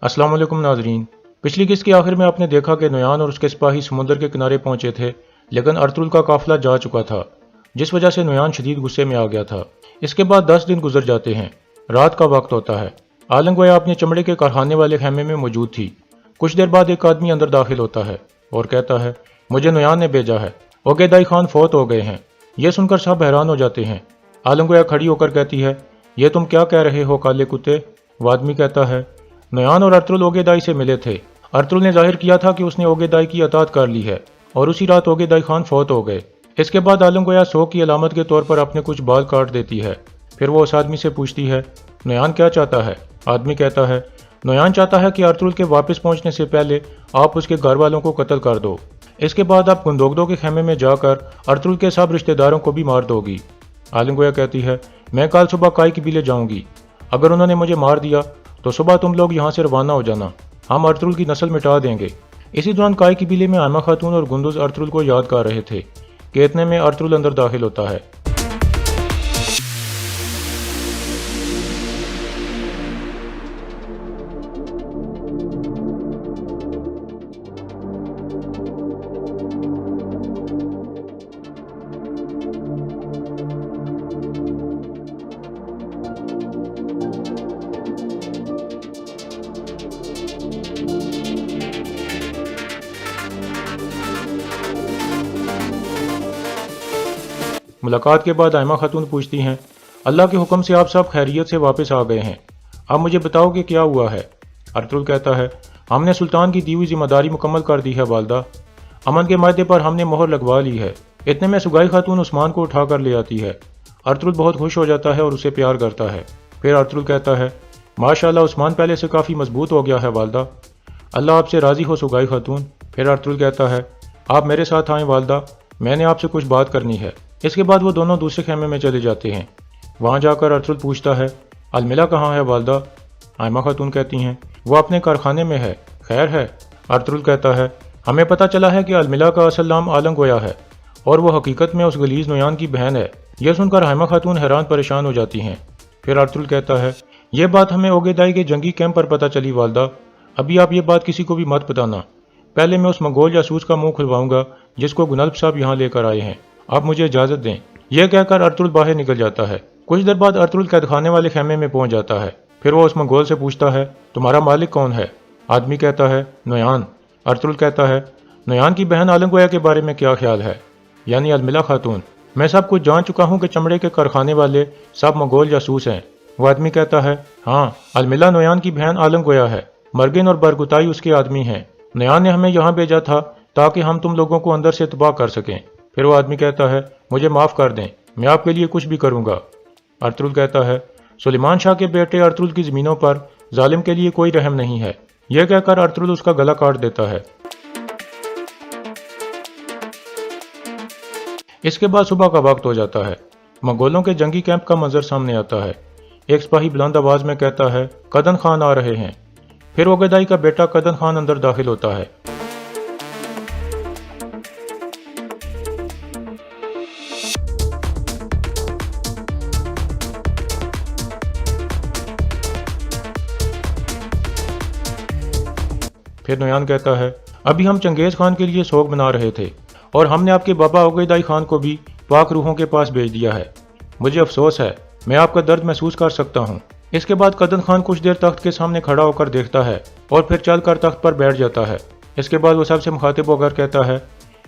अस्सलाम वालेकुम नाजरीन। पिछली किस्त के आखिर में आपने देखा कि नोयान और उसके सिपाही समुद्र के किनारे पहुंचे थे, लेकिन अर्तुल का काफिला जा चुका था, जिस वजह से नोयान शदीद गुस्से में आ गया था। इसके बाद 10 दिन गुजर जाते हैं। रात का वक्त होता है। आलम गोया अपने चमड़े के कारखाने वाले खेमे में मौजूद थी। कुछ देर बाद एक आदमी अंदर दाखिल होता है और कहता है, मुझे नोयान ने भेजा है, ओगेदाई खान फौत हो गए हैं। यह सुनकर सब हैरान हो जाते हैं। आलम गोया खड़ी होकर कहती है, ये तुम क्या कह रहे हो काले कुत्ते? वो आदमी कहता है, नोयान और अर्तुल ओगेदाई से मिले थे। अर्तुल ने जाहिर किया था कि उसने ओगेदाई की अतात कर ली है और उसी रात ओगेदाई खान फौत हो गए। इसके बाद आलम गोया 100 की अलामत के तौर पर अपने कुछ बाल काट देती है। फिर वो उस आदमी से पूछती है, नोयान क्या चाहता है? आदमी कहता है, नोयान चाहता है कि अर्तुल के वापस पहुंचने से पहले आप उसके घर वालों को कत्ल कर दो। इसके बाद आप गुंदोगदो के खेमे में जाकर अर्तुल के सब रिश्तेदारों को भी मार दोगी। आलम गोया कहती है, मैं कल सुबह काई कबीले जाऊंगी। अगर उन्होंने मुझे मार दिया तो सुबह तुम लोग यहाँ से रवाना हो जाना, हम अर्तुल की नस्ल मिटा देंगे। इसी दौरान काई कबीले में आयमा खातून और गुंदुज अर्तुल को याद कर रहे थे कि इतने में अर्तुल अंदर दाखिल होता है। मुलाकात के बाद आयमा खातून पूछती हैं, अल्लाह के हुक्म से आप सब खैरियत से वापस आ गए हैं, अब मुझे बताओ कि क्या हुआ है? अर्तुल कहता है, हमने सुल्तान की दी हुई जिम्मेदारी मुकम्मल कर दी है वालदा। अमन के मायदे पर हमने मोहर लगवा ली है। इतने में सुगाई खातून उस्मान को उठा कर ले आती है। अर्तुल बहुत खुश हो जाता है और उसे प्यार करता है। फिर अर्तुल कहता है, माशाअल्लाह उस्मान पहले से काफ़ी मजबूत हो गया है वालदा, अल्लाह आपसे राज़ी हो सुगाई खातून। फिर अर्तुल कहता है, आप मेरे साथ आएँ वालदा, मैंने आपसे कुछ बात करनी है। इसके बाद वो दोनों दूसरे खेमे में चले जाते हैं। वहाँ जाकर अर्तुल पूछता है, अलमिला कहाँ है वालदा? आयमा खातून कहती हैं, वो अपने कारखाने में है, खैर है? अर्तुल कहता है, हमें पता चला है कि अलमिला का असल नाम आलम गोया है और वो हकीकत में उस गलीज नोयान की बहन है। यह सुनकर आयमा खातून हैरान परेशान हो जाती हैं। फिर अर्तुल कहता है, ये बात हमें ओगेदाई के जंगी कैंप पर पता चली वालदा, अभी आप ये बात किसी को भी मत बताना। पहले मैं उस मंगोल जासूस का मुंह खुलवाऊंगा जिसको गुनल्फ साहब यहाँ लेकर आए हैं, आप मुझे इजाज़त दें। यह कहकर अर्तुल बाहर निकल जाता है। कुछ देर बाद अर्तुल कैदखाने वाले खेमे में पहुंच जाता है। फिर वो उस मंगोल से पूछता है, तुम्हारा मालिक कौन है? आदमी कहता है, नोयान। अर्तुल कहता है, नोयान की बहन आलम गोया के बारे में क्या ख्याल है? यानी अलमिला खातून। मैं सब कुछ जान चुका हूँ कि चमड़े के कारखाने वाले सब मंगोल जासूस हैं। वो आदमी कहता है, हाँ, अलमिला नोयान की बहन आलम गोया है, मर्गिन और बरगुताई उसके आदमी हैं। नोयान ने हमें यहाँ भेजा था ताकि हम तुम लोगों को अंदर से तबाह कर सकें। फिर वो आदमी कहता है, मुझे माफ़ कर दें, मैं आपके लिए कुछ भी करूँगा। अर्तुल कहता है, सुलेमान शाह के बेटे अर्तुल की ज़मीनों पर जालिम के लिए कोई रहम नहीं है। यह कहकर अर्तुल उसका गला काट देता है। इसके बाद सुबह का वक्त हो जाता है। मंगोलों के जंगी कैंप का मंजर सामने आता है। एक सिपाही बुलंद आवाज में कहता है, कदन खान आ रहे हैं। फिर ओगेदाई का बेटा कदन खान अंदर दाखिल होता है। फिर नोयान कहता है, अभी हम चंगेज खान के लिए सोग बना रहे थे और हमने आपके बाबा ओगेदाई खान को भी पाक रूहों के पास भेज दिया है। मुझे अफसोस है, मैं आपका दर्द महसूस कर सकता हूँ। इसके बाद कदन खान कुछ देर तख्त के सामने खड़ा होकर देखता है और फिर चलकर तख्त पर बैठ जाता है। इसके बाद वो सबसे मुखातिब होकर कहता है,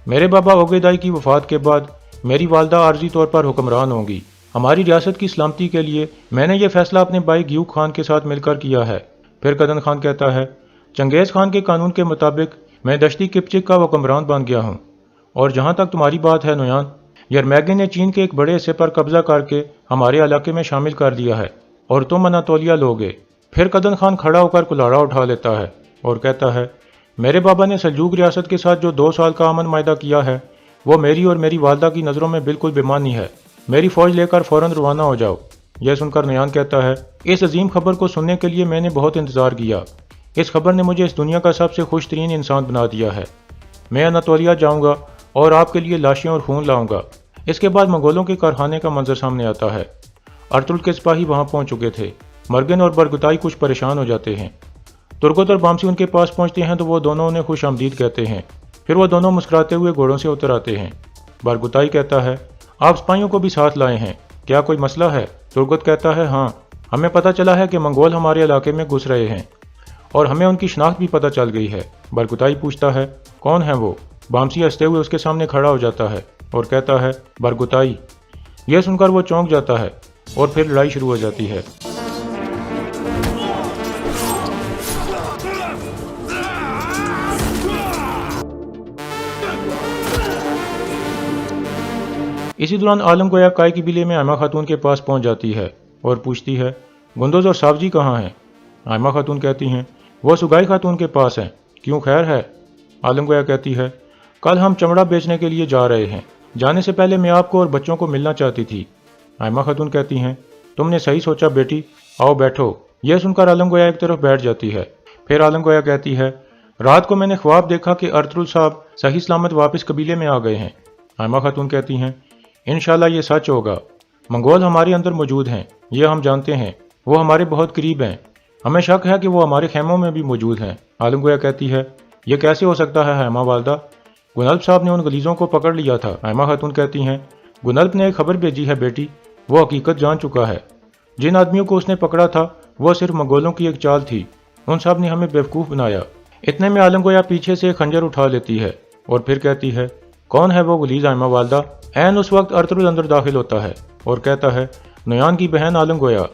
मेरे बाबा ओगेदाई की वफात के बाद मेरी वालदा आर्जी तौर पर हुक्मरान होंगी। हमारी रियासत की सलामती के लिए मैंने ये फैसला अपने भाई ग्यूक खान के साथ मिलकर किया है। फिर कदन खान कहता है, चंगेज खान के कानून के मुताबिक मैं दश्ती किपचिक का हुक्मरान बन गया हूँ और जहाँ तक तुम्हारी बात है नोयान, यरमैगे ने चीन के एक बड़े हिस्से पर कब्जा करके हमारे इलाके में शामिल कर दिया है और तुम अनातोलिया लोगे। फिर कदन खान खड़ा होकर कुल्हाड़ा उठा लेता है और कहता है, मेरे बाबा ने सल्जूक रियासत के साथ जो 2 साल का अमन मायदा किया है वो मेरी और मेरी वालदा की नज़रों में बिल्कुल बेमानी है। मेरी फौज लेकर फौरन रवाना हो जाओ। यह सुनकर नोयान कहता है, इस अजीम खबर को सुनने के लिए मैंने बहुत इंतज़ार किया। इस खबर ने मुझे इस दुनिया का सबसे खुश तरीन इंसान बना दिया है। मैं अनातोलिया जाऊंगा और आपके लिए लाशें और खून लाऊंगा। इसके बाद मंगोलों के कारखाने का मंजर सामने आता है। अर्तुल के सिपाही वहां पहुंच चुके थे। मर्गिन और बरगुताई कुछ परेशान हो जाते हैं। तुर्गत और बामसी उनके पास पहुंचते हैं तो वो दोनों उन्हें खुश आमदीद कहते हैं। फिर वो दोनों मुस्कुराते हुए घोड़ों से उतर आते हैं। बारगुताई कहता है, आप सिपाहियों को भी साथ लाए हैं, क्या कोई मसला है? तुर्गत कहता है, हाँ, हमें पता चला है कि मंगोल हमारे इलाके में घुस रहे हैं और हमें उनकी शनाख्त भी पता चल गई है। बारगुताई पूछता है, कौन है वो? बामसी हंसते हुए उसके सामने खड़ा हो जाता है और कहता है, बारगुताई। यह सुनकर वो चौंक जाता है और फिर लड़ाई शुरू हो जाती है। इसी दौरान आलम गोया काय की बिले में आयमा खातून के पास पहुंच जाती है और पूछती है, गुंदोज और साहब जी कहाँ हैं? आयमा खातून कहती हैं, वो सुगाई खातून के पास हैं, क्यों खैर है? आलम गोया कहती है, कल हम चमड़ा बेचने के लिए जा रहे हैं, जाने से पहले मैं आपको और बच्चों को मिलना चाहती थी। आयमा खातून कहती हैं, तुमने सही सोचा बेटी, आओ बैठो। यह सुनकर आलम गोया एक तरफ बैठ जाती है। फिर आलम गोया कहती है, रात को मैंने ख्वाब देखा कि अर्तुल साहब सही सलामत वापस कबीले में आ गए हैं। आयमा खातून कहती हैं, इंशाल्लाह ये सच होगा। मंगोल हमारे अंदर मौजूद हैं, ये हम जानते हैं, वो हमारे बहुत करीब हैं, हमें शक है कि वो हमारे खेमों में भी मौजूद हैं। आलम गोया कहती है, ये कैसे हो सकता है हैमा वालदा? गुनल्ब साहब ने उन गलीजों को पकड़ लिया था। हैमा खातून कहती हैं, गुनल्ब ने एक खबर भेजी है बेटी, वो हकीकत जान चुका है। जिन आदमियों को उसने पकड़ा था वो सिर्फ मंगोलों की एक चाल थी, उन सब ने हमें बेवकूफ़ बनाया। इतने में आलम गोया पीछे से खंजर उठा लेती है और फिर कहती है, कौन है वो गलीज हैमा वालदा? ऐन उस वक्त अर्तुल अंदर दाखिल होता है और कहता है, नुयान की बहन आलम गोया।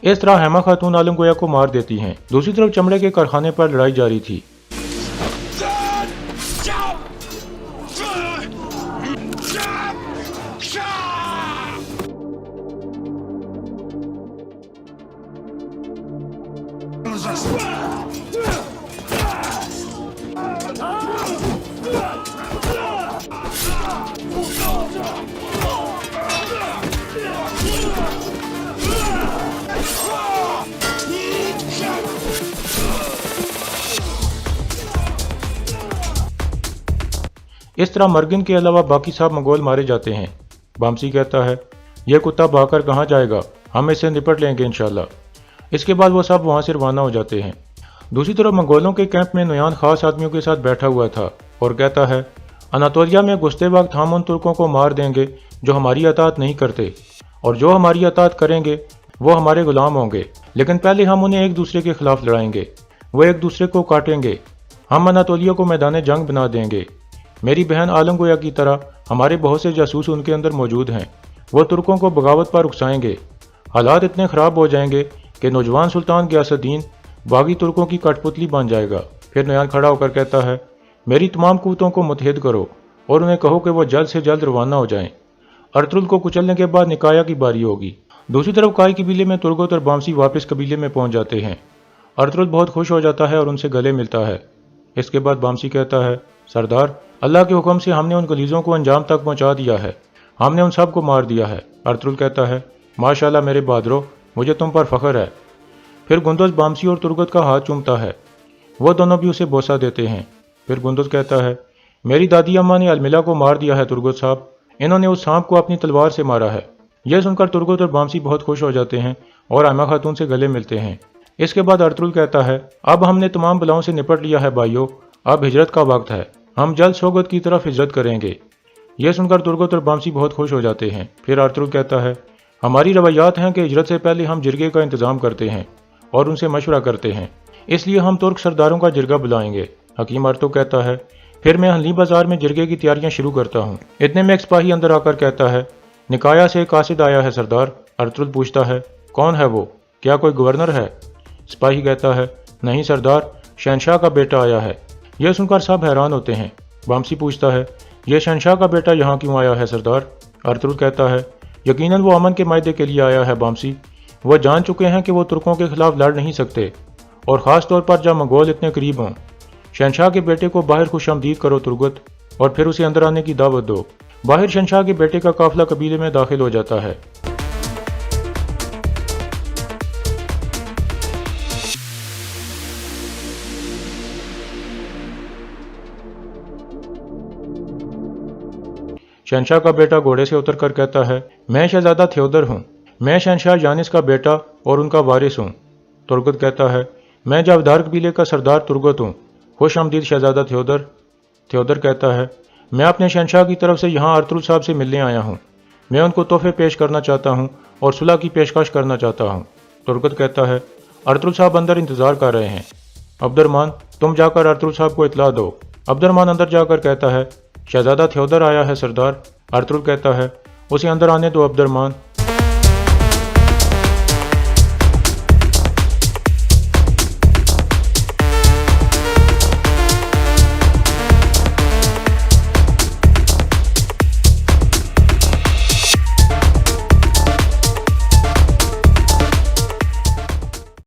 इस तरह हैमा खातून आलम गोया को मार देती हैं। दूसरी तरफ चमड़े के कारखाने पर लड़ाई जारी थी। इस तरह मर्गिन के अलावा बाकी सब मंगोल मारे जाते हैं। बामसी कहता है, यह कुत्ता भागकर कहाँ जाएगा, हम इससे निपट लेंगे इंशाल्लाह। इसके बाद वो सब वहाँ से रवाना हो जाते हैं। दूसरी तरफ मंगोलों के कैंप में नुयान खास आदमियों के साथ बैठा हुआ था और कहता है, अनातोलिया में घुसते वक्त हम उन तुर्कों को मार देंगे जो हमारी अतात नहीं करते, और जो हमारी अतात करेंगे वो हमारे गुलाम होंगे, लेकिन पहले हम उन्हें एक दूसरे के खिलाफ लड़ाएंगे, वो एक दूसरे को काटेंगे, हम अनातोलिया को मैदान जंग बना देंगे। मेरी बहन आलम गोया की तरह हमारे बहुत से जासूस उनके अंदर मौजूद हैं, वो तुर्कों को बगावत पर उकसाएंगे। हालात इतने ख़राब हो जाएंगे कि नौजवान सुल्तान गियासुद्दीन बागी तुर्कों की कठपुतली बन जाएगा। फिर नुयान खड़ा होकर कहता है, मेरी तमाम कुव्वतों को मुतहद करो और उन्हें कहो कि वो जल्द से जल्द रवाना हो जाएं। अर्तुल को कुचलने के बाद निकाया की बारी होगी। दूसरी तरफ काय कबीले में तुर्गत और बामसी वापस कबीले में पहुंच जाते हैं। अर्तुल बहुत खुश हो जाता है और उनसे गले मिलता है। इसके बाद बामसी कहता है, सरदार, अल्लाह के हुक्म से हमने उन गलीजों को अंजाम तक पहुंचा दिया है, हमने उन सब को मार दिया है। अर्तुल कहता है, माशाल्लाह मेरे बहादुरो, मुझे तुम पर फख्र है। फिर गुंदोज बामसी और तुर्गत का हाथ चूमता है, वो दोनों भी उसे बोसा देते हैं। फिर गुंदोज कहता है, मेरी दादी अम्मा ने अलमिला को मार दिया है तुर्गत साहब, इन्होंने उस सांप को अपनी तलवार से मारा है। यह सुनकर तुर्गत और बामसी बहुत खुश हो जाते हैं और आयमा खातून से गले मिलते हैं। इसके बाद अर्तुल कहता है, अब हमने तमाम बलाओं से निपट लिया है भाइयों, अब हिजरत का वक्त है, हम जल्द सोगत की तरफ हिजरत करेंगे। यह सुनकर तुर्गत और बामसी बहुत खुश हो जाते हैं। फिर अर्तुल कहता है, हमारी रवैयात हैं कि हिजरत से पहले हम जिरगे का इंतजाम करते हैं और उनसे मशवरा करते हैं, इसलिए हम तुर्क सरदारों का जिरगा बुलाएंगे। हकीम अर्तुल कहता है, फिर मैं हली बाजार में जिरगे की तैयारियां शुरू करता हूँ। इतने में एक सिपाही अंदर आकर कहता है, निकाया से कासिद आया है सरदार। अर्तुल पूछता है, कौन है वो, क्या कोई गवर्नर है? सिपाही कहता है, नहीं सरदार, शहनशाह का बेटा आया है। यह सुनकर सब हैरान होते हैं। बामसी पूछता है, यह शहनशाह का बेटा यहाँ क्यों आया है सरदार? अर्तुल कहता है, यकीनन वो अमन के मायदे के लिए आया है बामसी, वो जान चुके हैं कि वो तुर्कों के खिलाफ लड़ नहीं सकते, और ख़ास तौर पर जब मंगोल इतने करीब हों। शहनशाह के बेटे को बाहर खुशामदीद करो तुर्गत, और फिर उसे अंदर आने की दावत दो। باہر شہنشاہ کے بیٹے کا قافلہ قبیلے میں داخل ہو جاتا ہے۔ شہنشاہ کا بیٹا گھوڑے سے اتر کر کہتا ہے، میں شہزادہ تھیودر ہوں، میں شہنشاہ یانس کا بیٹا اور ان کا وارث ہوں۔ ترگت کہتا ہے، میں جاودار قبیلے کا سردار ترگت ہوں، خوش آمدید شہزادہ تھیودر۔ تھیودر کہتا ہے، میں اپنے شہنشاہ کی طرف سے یہاں ارطغرل صاحب سے ملنے آیا ہوں، میں ان کو تحفے پیش کرنا چاہتا ہوں اور صلح کی پیشکش کرنا چاہتا ہوں۔ ترگت کہتا ہے، ارطغرل صاحب اندر انتظار کر رہے ہیں، عبد الرحمن تم جا کر ارطغرل صاحب کو اطلاع دو۔ عبد الرحمن اندر جا کر کہتا ہے، شہزادہ تھیودر آیا ہے سردار۔ ارطغرل کہتا ہے، اسے اندر آنے دو عبد الرحمن۔